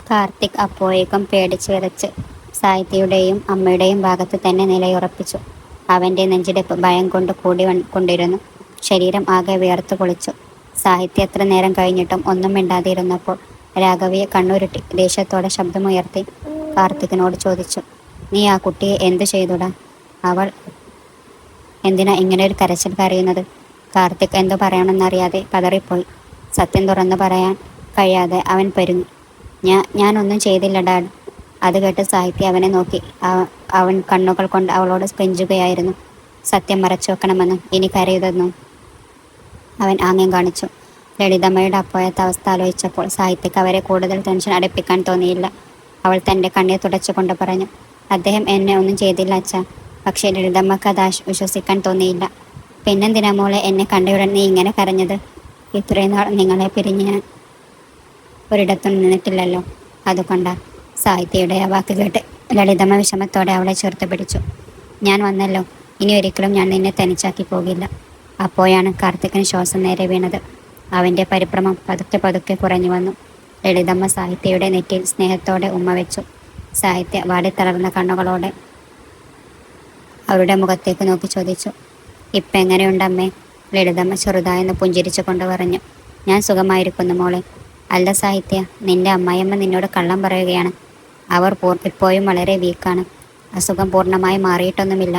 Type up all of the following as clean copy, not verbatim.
കാർത്തിക് അപ്പോഴേക്കും പേടിച്ച് വിറച്ച് സാഹിത്യയുടെയും അമ്മയുടെയും ഭാഗത്ത് തന്നെ നിലയുറപ്പിച്ചു. അവൻ്റെ നെഞ്ചിടിപ്പ് ഭയം കൊണ്ട് കൊണ്ടിരുന്നു. ശരീരം ആകെ വിയർത്തു കുളിച്ചു. സാഹിത്യ എത്ര നേരം കഴിഞ്ഞിട്ടും ഒന്നും മിണ്ടാതിരുന്നപ്പോൾ രാഘവിയെ കണ്ണുരുട്ടി ദേഷ്യത്തോടെ ശബ്ദമുയർത്തി കാർത്തികിനോട് ചോദിച്ചു, നീ ആ കുട്ടിയെ എന്തു ചെയ്തുടാ? അവൾ എന്തിനാ ഇങ്ങനെ ഒരു കരച്ചിൽ കരയുന്നത്? കാർത്തിക് എന്തു പറയണമെന്നറിയാതെ പതറിപ്പോയി. സത്യം തുറന്നു പറയാൻ കഴിയാതെ അവൻ പരുങ്ങി. ഞാനൊന്നും ചെയ്തില്ല ഡാഡ്. അത് കേട്ട് സാഹിത്യ അവനെ നോക്കി. അവൻ കണ്ണുകൾ കൊണ്ട് അവളോട് കെഞ്ചുകയായിരുന്നു. സത്യം മറച്ചു വെക്കണമെന്നും ഇനി കരയുതെന്നും അവൻ ആംഗ്യം കാണിച്ചു. ലളിതമ്മയുടെ അപ്പോഴത്തെ അവസ്ഥ ആലോചിച്ചപ്പോൾ സാഹിത്യക്ക് അവരെ കൂടുതൽ ടെൻഷൻ അടിപ്പിക്കാൻ തോന്നിയില്ല. അവൾ തൻ്റെ കണ്ണീർ തുടച്ചുകൊണ്ട് പറഞ്ഞു, അദ്ദേഹം എന്നെ ഒന്നും ചെയ്തില്ല അച്ഛാ. പക്ഷേ ലളിതമ്മക്ക് അത് വിശ്വസിക്കാൻ തോന്നിയില്ല. പിന്നെന്തിനാ മോളെ എന്നെ കണ്ടയുടൻ നീ ഇങ്ങനെ കരഞ്ഞത്? ഇത്രയും നാൾ നിങ്ങളെ പിരിഞ്ഞ് ഞാൻ ഒരിടത്തും നിന്നിട്ടില്ലല്ലോ. അതുകൊണ്ടാ. സാഹിത്യയുടെ ആ വാക്ക് കേട്ട് ലളിതമ്മ വിഷമത്തോടെ അവളെ ചേർത്ത് പിടിച്ചു. ഞാൻ വന്നല്ലോ, ഇനി ഒരിക്കലും ഞാൻ നിന്നെ തനിച്ചാക്കി പോകില്ല. അപ്പോഴാണ് കാർത്തികിന് ശ്വാസം നേരെ വീണത്. അവൻ്റെ പരിഭ്രമം പതുക്കെ പതുക്കെ കുറഞ്ഞു വന്നു. ലളിതമ്മ സാഹിത്യയുടെ നെറ്റിയിൽ സ്നേഹത്തോടെ ഉമ്മ വെച്ചു. സാഹിത്യ വാടിത്തളർന്ന കണ്ണുകളോടെ അവരുടെ മുഖത്തേക്ക് നോക്കി ചോദിച്ചു, ഇപ്പം എങ്ങനെയുണ്ടമ്മേ? ലളിതമ്മ ചെറുതായെന്ന് പുഞ്ചിരിച്ചു കൊണ്ട് പറഞ്ഞു, ഞാൻ സുഖമായിരിക്കുന്നു മോളെ. അല്ല സാഹിത്യ, നിന്റെ അമ്മായിയമ്മ നിന്നോട് കള്ളം പറയുകയാണ്. അവർ ഇപ്പോഴും വളരെ വീക്കാണ്. അസുഖം പൂർണ്ണമായി മാറിയിട്ടൊന്നുമില്ല.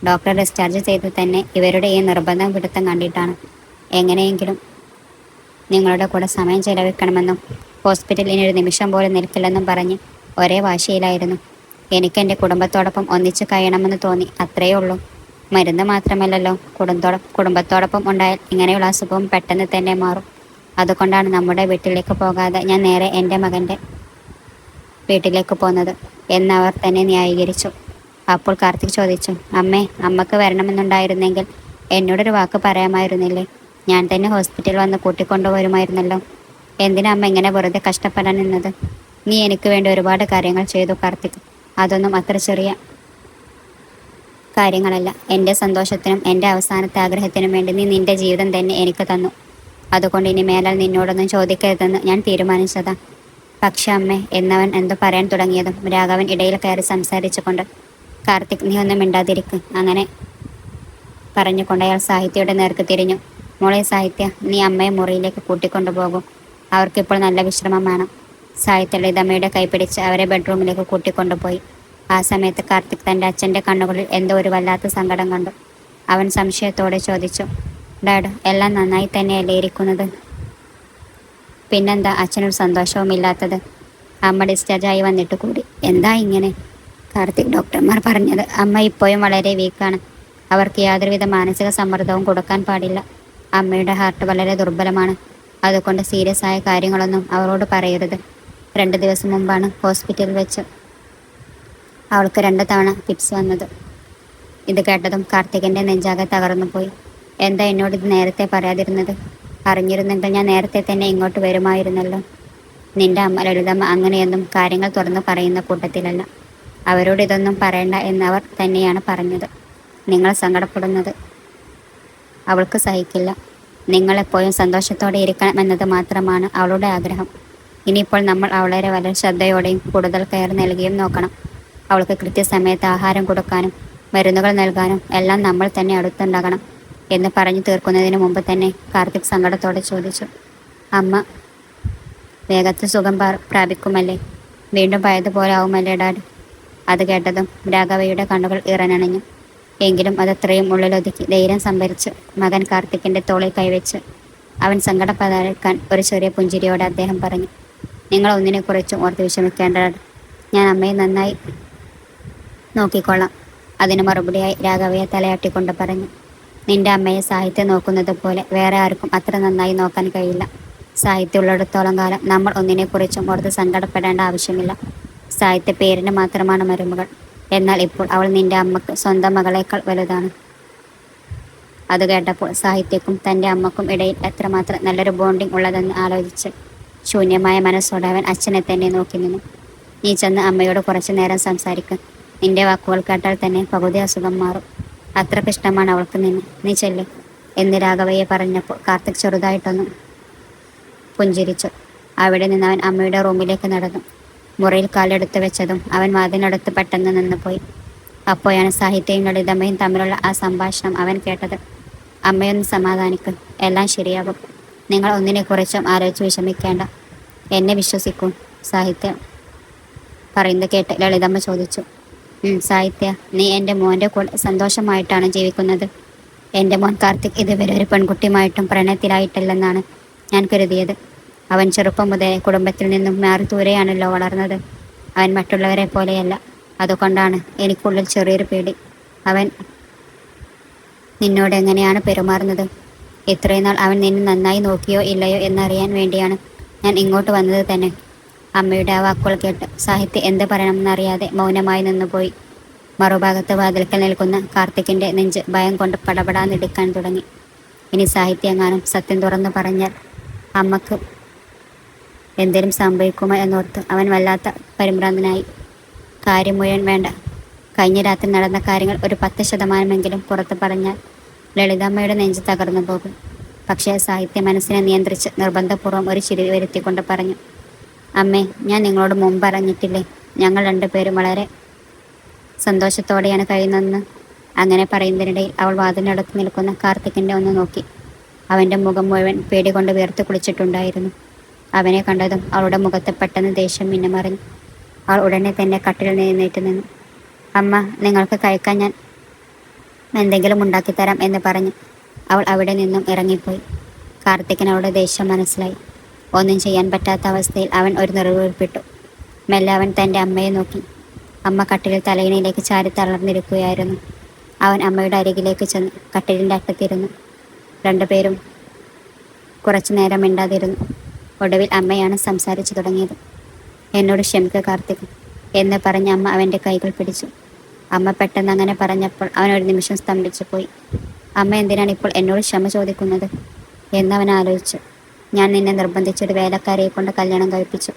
ഡോക്ടർ ഡിസ്ചാർജ് ചെയ്ത് തന്നെ ഇവരുടെ ഈ നിർബന്ധം പിടുത്തം കണ്ടിട്ടാണ്. എങ്ങനെയെങ്കിലും നിങ്ങളുടെ കൂടെ സമയം ചെലവഴിക്കണമെന്നും ഹോസ്പിറ്റലിൽ ഇനി ഒരു നിമിഷം പോലും നിൽക്കില്ലെന്നും പറഞ്ഞ് ഒരേ വാശിയിലായിരുന്നു. എനിക്ക് എൻ്റെ കുടുംബത്തോടൊപ്പം ഒന്നിച്ച് കഴിയണമെന്ന് തോന്നി, അത്രയേ ഉള്ളൂ. മരുന്ന് മാത്രമല്ലല്ലോ, കുടുംബത്തോടൊപ്പം ഉണ്ടായാൽ ഇങ്ങനെയുള്ള അസുഖവും പെട്ടെന്ന് തന്നെ മാറും. അതുകൊണ്ടാണ് നമ്മുടെ വീട്ടിലേക്ക് പോകാതെ ഞാൻ നേരെ എൻ്റെ മകൻ്റെ വീട്ടിലേക്ക് പോന്നത് എന്നവർ തന്നെ ന്യായീകരിച്ചു. അപ്പോൾ കാർത്തിക് ചോദിച്ചു, അമ്മേ, അമ്മക്ക് വരണമെന്നുണ്ടായിരുന്നെങ്കിൽ എന്നോടൊരു വാക്ക് പറയാമായിരുന്നില്ലേ? ഞാൻ തന്നെ ഹോസ്പിറ്റലിൽ വന്ന് കൂട്ടിക്കൊണ്ടുവരുമായിരുന്നല്ലോ. എന്തിനാ അമ്മ ഇങ്ങനെ വെറുതെ കഷ്ടപ്പെടാൻ നിന്നത്? നീ എനിക്ക് വേണ്ടി ഒരുപാട് കാര്യങ്ങൾ ചെയ്തു കാർത്തിക്. അതൊന്നും അത്ര ചെറിയ കാര്യങ്ങളല്ല. എൻ്റെ സന്തോഷത്തിനും എൻ്റെ അവസാനത്തെ ആഗ്രഹത്തിനും വേണ്ടി നീ നിൻ്റെ ജീവിതം തന്നെ എനിക്ക് തന്നു. അതുകൊണ്ട് ഇനി മേലാൽ നിന്നോടൊന്നും ചോദിക്കരുതെന്ന് ഞാൻ തീരുമാനിച്ചതാ. പക്ഷെ അമ്മേ എന്നവൻ എന്തോ പറയാൻ തുടങ്ങിയതും രാഘവൻ ഇടയിൽ കയറി സംസാരിച്ചുകൊണ്ട്, കാർത്തിക്, നീ ഒന്നും മിണ്ടാതിരിക്ക്. അങ്ങനെ പറഞ്ഞുകൊണ്ട് അയാൾ സാഹിത്യയുടെ നേർക്ക് തിരിഞ്ഞു. മോളെ സാഹിത്യ, നീ അമ്മയെ മുറിയിലേക്ക് കൂട്ടിക്കൊണ്ടുപോകും. അവർക്കിപ്പോൾ നല്ല വിശ്രമം വേണം. സാഹിത്യ ലളിതമ്മയുടെ കൈപിടിച്ച് അവരെ ബെഡ്റൂമിലേക്ക് കൂട്ടിക്കൊണ്ടുപോയി. ആ സമയത്ത് കാർത്തിക് തൻ്റെ അച്ഛൻ്റെ കണ്ണുകളിൽ എന്തോ ഒരു വല്ലാത്ത സങ്കടം കണ്ടു. അവൻ സംശയത്തോടെ ചോദിച്ചു, ഡാഡ്, എല്ലാം നന്നായി തന്നെയല്ലേ ഇരിക്കുന്നത്? പിന്നെന്താ അച്ഛനൊരു സന്തോഷവുമില്ലാത്തത്? അമ്മ ഡിസ്ചാർജായി വന്നിട്ട് കൂടി എന്താ ഇങ്ങനെ? കാർത്തിക്, ഡോക്ടർമാർ പറഞ്ഞത് അമ്മ ഇപ്പോഴും വളരെ വീക്കാണ്. അവർക്ക് യാതൊരുവിധ മാനസിക സമ്മർദ്ദവും കൊടുക്കാൻ പാടില്ല. അമ്മയുടെ ഹാർട്ട് വളരെ ദുർബലമാണ്. അതുകൊണ്ട് സീരിയസ് ആയ കാര്യങ്ങളൊന്നും അവരോട് പറയരുത്. 2 ദിവസം മുമ്പാണ് ഹോസ്പിറ്റലിൽ വെച്ച് അവൾക്ക് 2 തവണ ഫിറ്റ്സ് വന്നത്. ഇത് കേട്ടതും കാർത്തികിൻ്റെ നെഞ്ചാകെ തകർന്നു പോയി. എന്താ എന്നോട് ഇത് നേരത്തെ പറയാതിരുന്നത്? അറിഞ്ഞിരുന്നെങ്കിൽ ഞാൻ നേരത്തെ തന്നെ ഇങ്ങോട്ട് വരുമായിരുന്നല്ലോ. നിന്റെ അമ്മ ലളിതമ്മ അങ്ങനെയൊന്നും കാര്യങ്ങൾ തുറന്നു പറയുന്ന കൂട്ടത്തിലല്ല. അവരോട് ഇതൊന്നും പറയണ്ട എന്നവർ തന്നെയാണ് പറഞ്ഞത്. നിങ്ങൾ സങ്കടപ്പെടുന്നത് അവൾക്ക് സഹിക്കില്ല. നിങ്ങളെപ്പോഴും സന്തോഷത്തോടെ ഇരിക്കണം എന്നത് മാത്രമാണ് അവളുടെ ആഗ്രഹം. ഇനിയിപ്പോൾ നമ്മൾ അവളെ വളരെ ശ്രദ്ധയോടെയും കൂടുതൽ കെയർ നൽകിയും നോക്കണം. അവൾക്ക് കൃത്യസമയത്ത് ആഹാരം കൊടുക്കാനും മരുന്നുകൾ നൽകാനും എല്ലാം നമ്മൾ തന്നെ അടുത്തുണ്ടാകണം എന്ന് പറഞ്ഞു തീർക്കുന്നതിന് മുമ്പ് തന്നെ കാർത്തിക് സങ്കടത്തോടെ ചോദിച്ചു, അമ്മ വേഗത്തിൽ സുഖം പ്രാപിക്കുമല്ലേ? വീണ്ടും പഴയതുപോലെ ആവുമല്ലേ ഡാഡ്? അത് കേട്ടതും രാഘവയുടെ കണ്ണുകൾ ഇറനണിഞ്ഞു. എങ്കിലും അതത്രയും ഉള്ളിലൊതുക്കി ധൈര്യം സംഭരിച്ച് മകൻ കാർത്തിക്കിൻ്റെ തോളിൽ കൈവച്ച് അവൻ സങ്കടപ്പെടാതിരിക്കാൻ ഒരു ചെറിയ പുഞ്ചിരിയോടെ അദ്ദേഹം പറഞ്ഞു, നിങ്ങൾ ഒന്നിനെക്കുറിച്ചും ഓർത്ത് വിഷമിക്കേണ്ട ഡാഡ്. ഞാൻ അമ്മയെ നന്നായി നോക്കിക്കൊള്ളാം. അതിന് മറുപടിയായി രാഘവയെ തലയാട്ടിക്കൊണ്ട് പറഞ്ഞു, നിന്റെ അമ്മയെ സാഹിത്യം നോക്കുന്നത് പോലെ വേറെ ആർക്കും അത്ര നന്നായി നോക്കാൻ കഴിയില്ല. സാഹിത്യം ഉള്ളിടത്തോളം കാലം നമ്മൾ ഒന്നിനെക്കുറിച്ചും ഓർത്ത് സങ്കടപ്പെടേണ്ട ആവശ്യമില്ല. സാഹിത്യ പേരിന് മാത്രമാണ് മരുമകൾ. എന്നാൽ ഇപ്പോൾ അവൾ നിന്റെ അമ്മക്ക് സ്വന്തം മകളേക്കാൾ വലുതാണ്. അത് കേട്ടപ്പോൾ സാഹിത്യക്കും തൻ്റെ അമ്മക്കും ഇടയിൽ എത്രമാത്രം നല്ലൊരു ബോണ്ടിങ് ഉള്ളതെന്ന് ആലോചിച്ച് ശൂന്യമായ മനസ്സോടെ അവൻ അച്ഛനെ തന്നെ നോക്കി നിന്നു. നീ ചെന്ന് അമ്മയോട് കുറച്ചു നേരം സംസാരിക്കും. നിന്റെ വാക്കുകൾ കേട്ടാൽ തന്നെ പകുതി അസുഖം മാറും. അത്രയ്ക്ക് ഇഷ്ടമാണ് അവൾക്ക് നിന്നെ. നീ ചെല്ല് എന്ന് രാഘവയെ പറഞ്ഞപ്പോൾ കാർത്തിക് ചെറുതായിട്ടൊന്നും പുഞ്ചിരിച്ചു. അവിടെ നിന്ന് അവൻ അമ്മയുടെ റൂമിലേക്ക് നടന്നു. മുറിയിൽ കാലെടുത്ത് വെച്ചതും അവൻ വാതിനടുത്ത് പെട്ടെന്ന് നിന്നുപോയി. അപ്പോഴാണ് സാഹിത്യയും ലളിതമ്മയും തമ്മിലുള്ള ആ സംഭാഷണം അവൻ കേട്ടത്. അമ്മയൊന്ന് സമാധാനിക്ക്, എല്ലാം ശരിയാകും. നിങ്ങൾ ഒന്നിനെക്കുറിച്ചും ആലോചിച്ച് വിഷമിക്കേണ്ട. എന്നെ വിശ്വസിക്കൂ. സാഹിത്യ പറയുന്നത് കേട്ട് ലളിതമ്മ ചോദിച്ചു. സാഹിത്യ, നീ എൻ്റെ മോൻ്റെ കൂടെ സന്തോഷമായിട്ടാണ് ജീവിക്കുന്നത്. എൻ്റെ മോൻ കാർത്തിക് ഇതുവരെ ഒരു പെൺകുട്ടിയുമായിട്ടും പ്രണയത്തിലായിട്ടില്ലെന്നാണ് ഞാൻ കരുതിയത്. അവൻ ചെറുപ്പം മുതലേ കുടുംബത്തിൽ നിന്നും മാറി ദൂരെയാണല്ലോ വളർന്നത്. അവൻ മറ്റുള്ളവരെ പോലെയല്ല. അതുകൊണ്ടാണ് എനിക്കുള്ളിൽ ചെറിയൊരു പേടി. അവൻ നിന്നോട് എങ്ങനെയാണ് പെരുമാറുന്നത്? ഇത്രയും നാൾ അവൻ നിന്നെ നന്നായി നോക്കിയോ ഇല്ലയോ എന്നറിയാൻ വേണ്ടിയാണ് ഞാൻ ഇങ്ങോട്ട് വന്നത് തന്നെ. അമ്മയുടെ ആ വാക്കുകൾ കേട്ട് സാഹിത്യ എന്ത് പറയണമെന്നറിയാതെ മൗനമായി നിന്നുപോയി. മറുഭാഗത്ത് വാതിൽക്കൽ നിൽക്കുന്ന കാർത്തിക്കിൻ്റെ നെഞ്ച് ഭയം കൊണ്ട് പടപടാന്നിടിക്കാൻ തുടങ്ങി. ഇനി സാഹിത്യ എങ്ങാനും സത്യം തുറന്നു പറഞ്ഞാൽ അമ്മക്ക് എന്തെങ്കിലും സംഭവിക്കുമോ എന്നോർത്ത് അവൻ വല്ലാത്ത പരിഭ്രാന്തനായി. കാര്യം മുഴുവൻ വേണ്ട. കഴിഞ്ഞ രാത്രി നടന്ന കാര്യങ്ങൾ ഒരു 10% പുറത്ത് പറഞ്ഞാൽ ലളിതമ്മയുടെ നെഞ്ച് തകർന്നു പോകും. പക്ഷേ സാഹിത്യ മനസ്സിനെ നിയന്ത്രിച്ച് നിർബന്ധപൂർവ്വം ഒരു ചിരി വരുത്തിക്കൊണ്ട് പറഞ്ഞു. അമ്മേ, ഞാൻ നിങ്ങളോട് മുമ്പ് പറഞ്ഞിട്ടില്ലേ, ഞങ്ങൾ രണ്ടുപേരും വളരെ സന്തോഷത്തോടെയാണ് കഴിയുന്നതെന്ന്. അങ്ങനെ പറയുന്നതിനിടയിൽ അവൾ വാതിലിനടുത്ത് നിൽക്കുന്ന കാർത്തിക്കിൻ്റെ ഒന്ന് നോക്കി. അവൻ്റെ മുഖം മുഴുവൻ പേടി കൊണ്ട് വീർത്ത് കുളിച്ചിട്ടുണ്ടായിരുന്നു. അവനെ കണ്ടതും അവളുടെ മുഖത്ത് പെട്ടെന്ന് ദേഷ്യം മിന്നുമറിഞ്ഞു. അവൾ ഉടനെ തന്നെ കട്ടിലിൽ എഴുന്നേറ്റ് നിന്നു. അമ്മ, നിങ്ങൾക്ക് കഴിക്കാൻ ഞാൻ എന്തെങ്കിലും ഉണ്ടാക്കിത്തരാം എന്ന് പറഞ്ഞ് അവൾ അവിടെ നിന്നും ഇറങ്ങിപ്പോയി. കാർത്തിക്കിന് അവളുടെ ദേഷ്യം മനസ്സിലായി. ഒന്നും ചെയ്യാൻ പറ്റാത്ത അവസ്ഥയിൽ അവൻ ഒരു നെറുവീർപ്പിട്ടു. മെല്ലെ അവൻ തൻ്റെ അമ്മയെ നോക്കി. അമ്മ കട്ടിലിൽ തലയിണയിലേക്ക് ചാരി തളർന്നിരിക്കുകയായിരുന്നു. അവൻ അമ്മയുടെ അരികിലേക്ക് ചെന്ന് കട്ടിലിൻ്റെ അറ്റത്തിരുന്നു. രണ്ടുപേരും കുറച്ചു നേരം മിണ്ടാതിരുന്നു. ഒടുവിൽ അമ്മയാണ് സംസാരിച്ചു തുടങ്ങിയത്. എന്നോട് ക്ഷമിക്കുക കാർത്തിക് എന്ന് പറഞ്ഞ് അമ്മ അവൻ്റെ കൈകൾ പിടിച്ചു. അമ്മ പെട്ടെന്ന് അങ്ങനെ പറഞ്ഞപ്പോൾ അവൻ ഒരു നിമിഷം സ്തംഭിച്ചു പോയി. അമ്മ എന്തിനാണ് ഇപ്പോൾ എന്നോട് ക്ഷമ ചോദിക്കുന്നത് എന്നവൻ ആലോചിച്ചു. ഞാൻ നിന്നെ നിർബന്ധിച്ചൊരു വേലക്കാരിയെ കൊണ്ട് കല്യാണം കഴിപ്പിച്ചു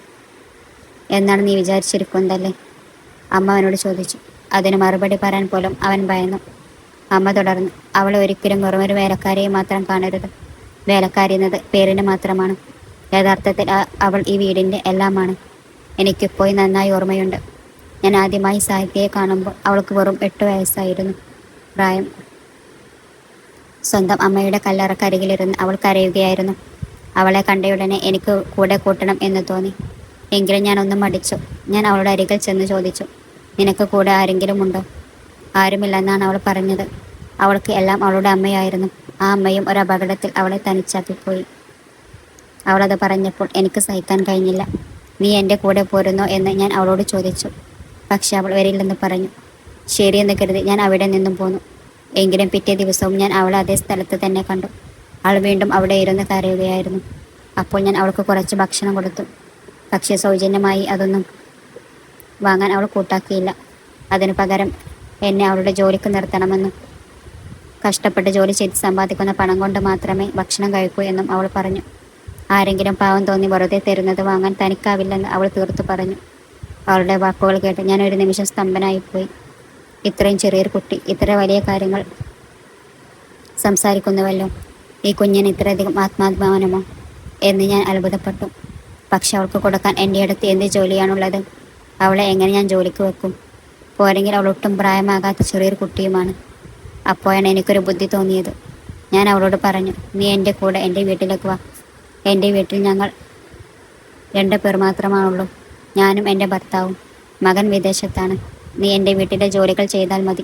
എന്നാണ് നീ വിചാരിച്ചിരിക്കുന്നതല്ലേ? അമ്മ അവനോട് ചോദിച്ചു. അതിന് മറുപടി പറയാൻ പോലും അവൻ ഭയന്നു. അമ്മ തുടർന്നു. അവളെ ഒരിക്കലും വെറുമൊരു വേലക്കാരിയെ മാത്രം കാണരുത്. വേലക്കാരി എന്നത് പേരിന് മാത്രമാണ്. യഥാർത്ഥത്തിൽ അവൾ ഈ വീടിൻ്റെ എല്ലാമാണ്. എനിക്കിപ്പോയി നന്നായി ഓർമ്മയുണ്ട്. ഞാൻ ആദ്യമായി സാഹിത്യയെ കാണുമ്പോൾ അവൾക്ക് വെറും 8 വയസ്സായിരുന്നു പ്രായം. സ്വന്തം അമ്മയുടെ കല്ലറക്കരികിലിരുന്ന് അവൾ കരയുകയായിരുന്നു. അവളെ കണ്ടയുടനെ എനിക്ക് കൂടെ കൂട്ടണം എന്ന് തോന്നി. എങ്കിലും ഞാൻ ഒന്നും മടിച്ചു. ഞാൻ അവളുടെ അരികിൽ ചെന്ന് ചോദിച്ചു, നിനക്ക് കൂടെ ആരെങ്കിലും ഉണ്ടോ? ആരുമില്ലെന്നാണ് അവൾ പറഞ്ഞത്. അവൾക്ക് എല്ലാം അവളുടെ അമ്മയായിരുന്നു. ആ അമ്മയും ഒരു അപകടത്തിൽ അവളെ തനിച്ചാക്കിപ്പോയി. അവളത് പറഞ്ഞപ്പോൾ എനിക്ക് സഹിക്കാൻ കഴിഞ്ഞില്ല. നീ എൻ്റെ കൂടെ പോരുന്നോ എന്ന് ഞാൻ അവളോട് ചോദിച്ചു. പക്ഷെ അവൾ വരില്ലെന്ന് പറഞ്ഞു. ശരിയെന്ന് കരുതി ഞാൻ അവിടെ നിന്നും പോന്നു. എങ്കിലും പിറ്റേ ദിവസവും ഞാൻ അവളെ അതേ സ്ഥലത്ത് തന്നെ കണ്ടു. അവൾ വീണ്ടും അവിടെ ഇരുന്ന് കരയുകയായിരുന്നു. അപ്പോൾ ഞാൻ അവൾക്ക് കുറച്ച് ഭക്ഷണം കൊടുത്തു. പക്ഷേ സൗജന്യമായി അതൊന്നും വാങ്ങാൻ അവൾ കൂട്ടാക്കിയില്ല. അതിനു പകരം എന്നെ അവളുടെ ജോലിക്ക് നിർത്തണമെന്നും കഷ്ടപ്പെട്ട് ജോലി ചെയ്ത് സമ്പാദിക്കുന്ന പണം കൊണ്ട് മാത്രമേ ഭക്ഷണം കഴിക്കൂ എന്നും അവൾ പറഞ്ഞു. ആരെങ്കിലും പാവം തോന്നി വെറുതെ തരുന്നത് വാങ്ങാൻ തനിക്കാവില്ലെന്ന് അവൾ തീർത്തു പറഞ്ഞു. അവളുടെ വാക്കുകൾ കേട്ട് ഞാൻ ഒരു നിമിഷം സ്തംഭനായിപ്പോയി. ഇത്രയും ചെറിയൊരു കുട്ടി ഇത്ര വലിയ കാര്യങ്ങൾ സംസാരിക്കുന്നുവല്ലോ. ഈ കുഞ്ഞിന് ഇത്രയധികം ആത്മാഭിമാനമോ എന്ന് ഞാൻ അത്ഭുതപ്പെട്ടു. പക്ഷെ അവൾക്ക് കൊടുക്കാൻ എൻ്റെ അടുത്ത് എന്ത് ജോലിയാണുള്ളത്? അവളെ എങ്ങനെ ഞാൻ ജോലിക്ക് വെക്കും? പോരെങ്കിൽ അവൾ ഒട്ടും പ്രായമാകാത്ത ചെറിയൊരു കുട്ടിയുമാണ്. അപ്പോഴാണ് എനിക്കൊരു ബുദ്ധി തോന്നിയത്. ഞാൻ അവളോട് പറഞ്ഞു, നീ എൻ്റെ കൂടെ എൻ്റെ വീട്ടിലേക്ക് വാ. എൻ്റെ വീട്ടിൽ ഞങ്ങൾ 2 പേർ മാത്രമാണുള്ളൂ. ഞാനും എൻ്റെ ഭർത്താവും. മകൻ വിദേശത്താണ്. നീ എൻ്റെ വീട്ടിലെ ജോലികൾ ചെയ്താൽ മതി.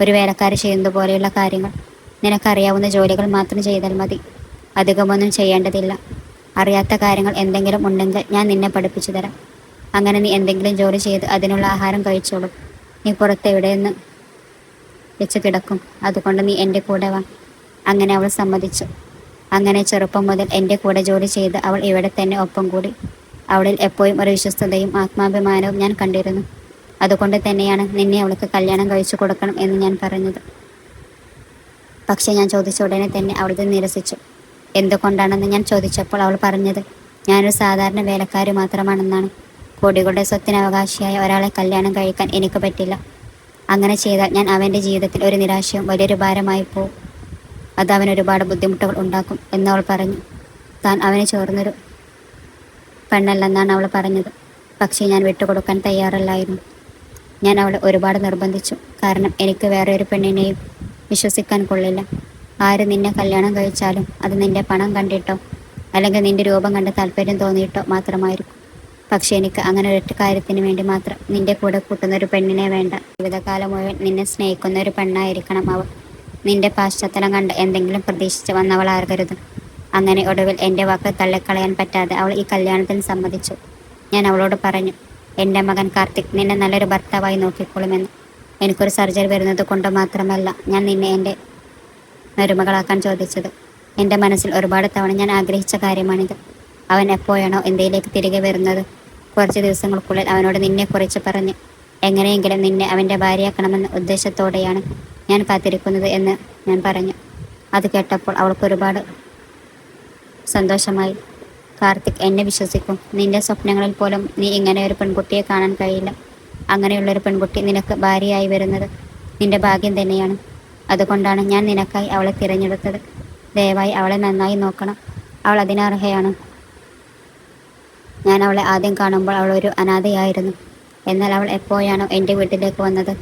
ഒരു വേലക്കാരി ചെയ്യുന്നത് പോലെയുള്ള കാര്യങ്ങൾ, നിനക്കറിയാവുന്ന ജോലികൾ മാത്രം ചെയ്താൽ മതി. അധികമൊന്നും ചെയ്യേണ്ടതില്ല. അറിയാത്ത കാര്യങ്ങൾ എന്തെങ്കിലും ഉണ്ടെങ്കിൽ ഞാൻ നിന്നെ പഠിപ്പിച്ചു തരാം. അങ്ങനെ നീ എന്തെങ്കിലും ജോലി ചെയ്ത് അതിനുള്ള ആഹാരം കഴിച്ചോളും. നീ പുറത്ത് എവിടെയെന്ന് വെച്ച് കിടക്കും. അതുകൊണ്ട് നീ എൻ്റെ കൂടെ വാ. അങ്ങനെ അവൾ സമ്മതിച്ചു. അങ്ങനെ ചെറുപ്പം മുതൽ എൻ്റെ കൂടെ ജോലി ചെയ്ത് അവൾ ഇവിടെ തന്നെ ഒപ്പം കൂടി. അവളിൽ എപ്പോഴും ഒരു വിശ്വസ്തതയും ആത്മാഭിമാനവും ഞാൻ കണ്ടിരുന്നു. അതുകൊണ്ട് തന്നെയാണ് നിന്നെ അവൾക്ക് കല്യാണം കഴിച്ചു കൊടുക്കണം എന്ന് ഞാൻ പറഞ്ഞത്. പക്ഷെ ഞാൻ ചോദിച്ച ഉടനെ തന്നെ അവളിത് നിരസിച്ചു. എന്തുകൊണ്ടാണെന്ന് ഞാൻ ചോദിച്ചപ്പോൾ അവൾ പറഞ്ഞത്, ഞാനൊരു സാധാരണ വേലക്കാരി മാത്രമാണെന്നാണ്. കോടികളുടെ സ്വത്തിന് അവകാശിയായ ഒരാളെ കല്യാണം കഴിക്കാൻ എനിക്ക് പറ്റില്ല. അങ്ങനെ ചെയ്താൽ ഞാൻ അവൻ്റെ ജീവിതത്തിൽ ഒരു നിരാശയും വലിയൊരു ഭാരമായി പോവും. അത് അവന് ഒരുപാട് ബുദ്ധിമുട്ടുകൾ ഉണ്ടാക്കും എന്നവൾ പറഞ്ഞു. താൻ അവന് ചേർന്നൊരു പെണ്ണല്ലെന്നാണ് അവൾ പറഞ്ഞത്. പക്ഷേ ഞാൻ വിട്ടുകൊടുക്കാൻ തയ്യാറല്ലായിരുന്നു. ഞാൻ അവളെ ഒരുപാട് നിർബന്ധിച്ചു. കാരണം എനിക്ക് വേറെ ഒരു പെണ്ണിനെയും വിശ്വസിക്കാൻ കൊള്ളില്ല. ആര് നിന്നെ കല്യാണം കഴിച്ചാലും അത് നിന്റെ പണം കണ്ടിട്ടോ അല്ലെങ്കിൽ നിന്റെ രൂപം കണ്ട് താല്പര്യം തോന്നിയിട്ടോ മാത്രമായിരിക്കും. പക്ഷെ എനിക്ക് അങ്ങനെ ഒരൊറ്റ കാര്യത്തിന് വേണ്ടി മാത്രം നിന്റെ കൂടെ കൂട്ടുന്ന ഒരു പെണ്ണിനെ വേണ്ട. ജീവിതകാലം മുഴുവൻ നിന്നെ സ്നേഹിക്കുന്ന ഒരു പെണ്ണായിരിക്കണം അവൾ. നിന്റെ പാശ്ചാത്തലം കണ്ട് എന്തെങ്കിലും പ്രതീക്ഷിച്ച് വന്നവളാകരുത്. അങ്ങനെ ഒടുവിൽ എൻ്റെ വാക്ക് തള്ളിക്കളയാൻ പറ്റാതെ അവൾ ഈ കല്യാണത്തിന് സമ്മതിച്ചു. ഞാൻ അവളോട് പറഞ്ഞു, എൻ്റെ മകൻ കാർത്തിക് നിന്നെ നല്ലൊരു ഭർത്താവായി നോക്കിക്കൊള്ളുമെന്ന്. എനിക്കൊരു സർജറി വരുന്നത് കൊണ്ട് മാത്രമല്ല ഞാൻ നിന്നെ എൻ്റെ മരുമകളാക്കാൻ ചോദിച്ചത്. എൻ്റെ മനസ്സിൽ ഒരുപാട് തവണ ഞാൻ ആഗ്രഹിച്ച കാര്യമാണിത്. അവൻ എപ്പോഴാണോ ഇന്ത്യയിലേക്ക് തിരികെ വരുന്നത്, കുറച്ച് ദിവസങ്ങൾക്കുള്ളിൽ അവനോട് നിന്നെക്കുറിച്ച് പറഞ്ഞ് എങ്ങനെയെങ്കിലും നിന്നെ അവൻ്റെ ഭാര്യയാക്കണമെന്ന ഉദ്ദേശത്തോടെയാണ് ഞാൻ കാത്തിരിക്കുന്നത് എന്ന് ഞാൻ പറഞ്ഞു. അത് കേട്ടപ്പോൾ അവൾക്ക് ഒരുപാട് സന്തോഷമായി. കാർത്തിക് എന്നെ വിശ്വസിക്കും. നിന്റെ സ്വപ്നങ്ങളിൽ പോലും നീ ഇങ്ങനെ ഒരു പെൺകുട്ടിയെ കാണാൻ കഴിയില്ല. അങ്ങനെയുള്ളൊരു പെൺകുട്ടി നിനക്ക് ഭാര്യയായി വരുന്നത് നിന്റെ ഭാഗ്യം തന്നെയാണ്. അതുകൊണ്ടാണ് ഞാൻ നിനക്കായി അവളെ തിരഞ്ഞെടുത്തത്. ദയവായി അവളെ നന്നായി നോക്കണം. അവൾ അതിനർഹയാണ്. ഞാൻ അവളെ ആദ്യം കാണുമ്പോൾ അവൾ ഒരു അനാഥയായിരുന്നു. എന്നാൽ അവൾ എപ്പോഴാണോ എൻ്റെ വീട്ടിലേക്ക് വന്നത്,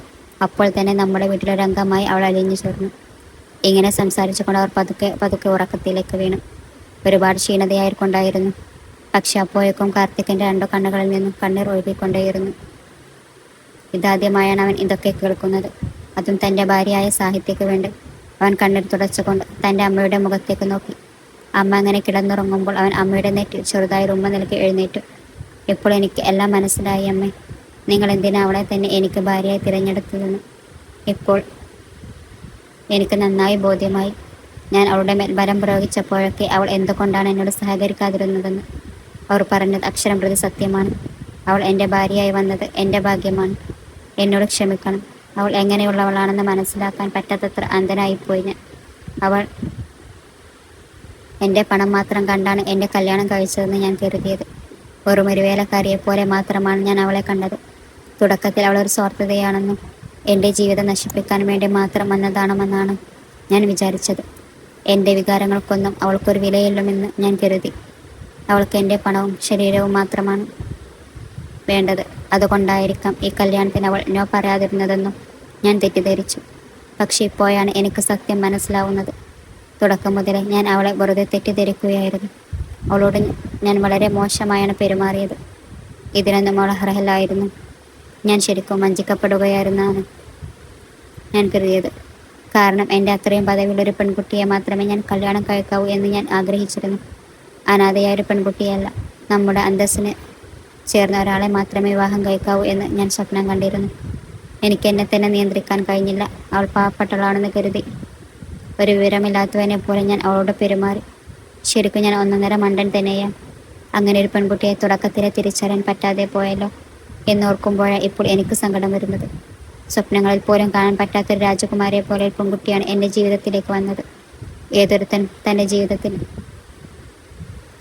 അപ്പോൾ തന്നെ നമ്മുടെ വീട്ടിലൊരു അംഗമായി അവൾ അലിഞ്ഞു ചേർന്നു. ഇങ്ങനെ സംസാരിച്ചുകൊണ്ട് അവർ പതുക്കെ പതുക്കെ ഉറക്കത്തിലേക്ക് വീണു. ഒരുപാട് ക്ഷീണതയായിരിക്കൊണ്ടായിരുന്നു. പക്ഷെ അപ്പോഴേക്കും കാർത്തിക്കിൻ്റെ 2 കണ്ണുകളിൽ നിന്നും കണ്ണീർ ഒഴുകിക്കൊണ്ടേയിരുന്നു. ഇതാദ്യമായാണ് അവൻ ഇതൊക്കെ കേൾക്കുന്നത്, അതും തൻ്റെ ഭാര്യയായ സാഹിത്യക്ക് വേണ്ടി. അവൻ കണ്ണീർ തുടച്ചുകൊണ്ട് തൻ്റെ അമ്മയുടെ മുഖത്തേക്ക് നോക്കി. അമ്മ അങ്ങനെ കിടന്നുറങ്ങുമ്പോൾ അവൻ അമ്മയുടെ നെറ്റിൽ ചെറുതായി ഉമ്മ നൽകി എഴുന്നേറ്റു. ഇപ്പോൾ എനിക്ക് എല്ലാം മനസ്സിലായി അമ്മേ. നിങ്ങൾ എന്തിനാ അവളെ തന്നെ എനിക്ക് ഭാര്യയായി തിരഞ്ഞെടുത്തതെന്ന് ഇപ്പോൾ എനിക്ക് നന്നായി ബോധ്യമായി. ഞാൻ അവളുടെ മേൽ ബലം പ്രയോഗിച്ചപ്പോഴൊക്കെ അവൾ എന്തുകൊണ്ടാണ് എന്നോട് സഹകരിക്കാതിരുന്നതെന്ന്. അവർ പറഞ്ഞത് അക്ഷരം പ്രതി സത്യമാണ്. അവൾ എൻ്റെ ഭാര്യയായി വന്നത് എൻ്റെ ഭാഗ്യമാണ്. എന്നോട് ക്ഷമിക്കണം. അവൾ എങ്ങനെയുള്ളവളാണെന്ന് മനസ്സിലാക്കാൻ പറ്റാത്തത്ര അന്ധനായിപ്പോയി ഞാൻ. അവൾ എൻ്റെ പണം മാത്രം കണ്ടാണ് എൻ്റെ കല്യാണം കഴിച്ചതെന്ന് ഞാൻ കരുതിയത്. വെറുമൊരു വേലക്കാരിയെപ്പോലെ മാത്രമാണ് ഞാൻ അവളെ കണ്ടത്. തുടക്കത്തിൽ അവളൊരു സ്വാർത്ഥതയാണെന്നും എൻ്റെ ജീവിതം നശിപ്പിക്കാൻ വേണ്ടി മാത്രം വന്നതാണെന്നാണ് ഞാൻ വിചാരിച്ചത്. എൻ്റെ വികാരങ്ങൾക്കൊന്നും അവൾക്കൊരു വിലയില്ലെന്ന് ഞാൻ കരുതി. അവൾക്ക് എൻ്റെ പണവും ശരീരവും മാത്രമാണ് വേണ്ടത്. അതുകൊണ്ടായിരിക്കാം ഈ കല്യാണത്തിന് അവൾ നോ പറയാതിരുന്നതെന്നും ഞാൻ തെറ്റിദ്ധരിച്ചു. പക്ഷെ ഇപ്പോഴാണ് എനിക്ക് സത്യം മനസ്സിലാവുന്നത്. തുടക്കം മുതലേ ഞാൻ അവളെ വെറുതെ തെറ്റിദ്ധരിക്കുകയായിരുന്നു. അവളോട് ഞാൻ വളരെ മോശമായാണ് പെരുമാറിയത്. ഇതിനൊന്നും അവൾ അർഹയല്ലായിരുന്നു. ഞാൻ ശരിക്കും വഞ്ചിക്കപ്പെടുകയായിരുന്നാണ് ഞാൻ കരുതിയത്. കാരണം എൻ്റെ അത്രയും പദവിയുള്ളൊരു പെൺകുട്ടിയെ മാത്രമേ ഞാൻ കല്യാണം കഴിക്കാവൂ എന്ന് ഞാൻ ആഗ്രഹിച്ചിരുന്നു. അനാഥയായ ഒരു പെൺകുട്ടിയല്ല, നമ്മുടെ അന്തസ്സിന് ചേർന്ന ഒരാളെ മാത്രമേ വിവാഹം കഴിക്കാവൂ എന്ന് ഞാൻ സ്വപ്നം കണ്ടിരുന്നു. എനിക്ക് എന്നെ തന്നെ നിയന്ത്രിക്കാൻ കഴിഞ്ഞില്ല. അവൾ പാവപ്പെട്ടവളാണെന്ന് കരുതി ഒരു വിവരമില്ലാത്തവനെ പോലെ ഞാൻ അവളോട് പെരുമാറി. ശരിക്കും ഞാൻ ഒന്നൊന്നര മണ്ടൻ തന്നെയാണ്. അങ്ങനെ ഒരു പെൺകുട്ടിയെ തുടക്കത്തിലെ തിരിച്ചറിയാൻ പറ്റാതെ പോയല്ലോ എന്നോർക്കുമ്പോഴാണ് ഇപ്പോൾ എനിക്ക് സങ്കടം വരുന്നത്. സ്വപ്നങ്ങളിൽ പോലും കാണാൻ പറ്റാത്തൊരു രാജകുമാരിയെ പോലെ ഒരു പെൺകുട്ടിയാണ് എൻ്റെ ജീവിതത്തിലേക്ക് വന്നത്. ഏതൊരുത്തൻ തൻ്റെ ജീവിതത്തിൽ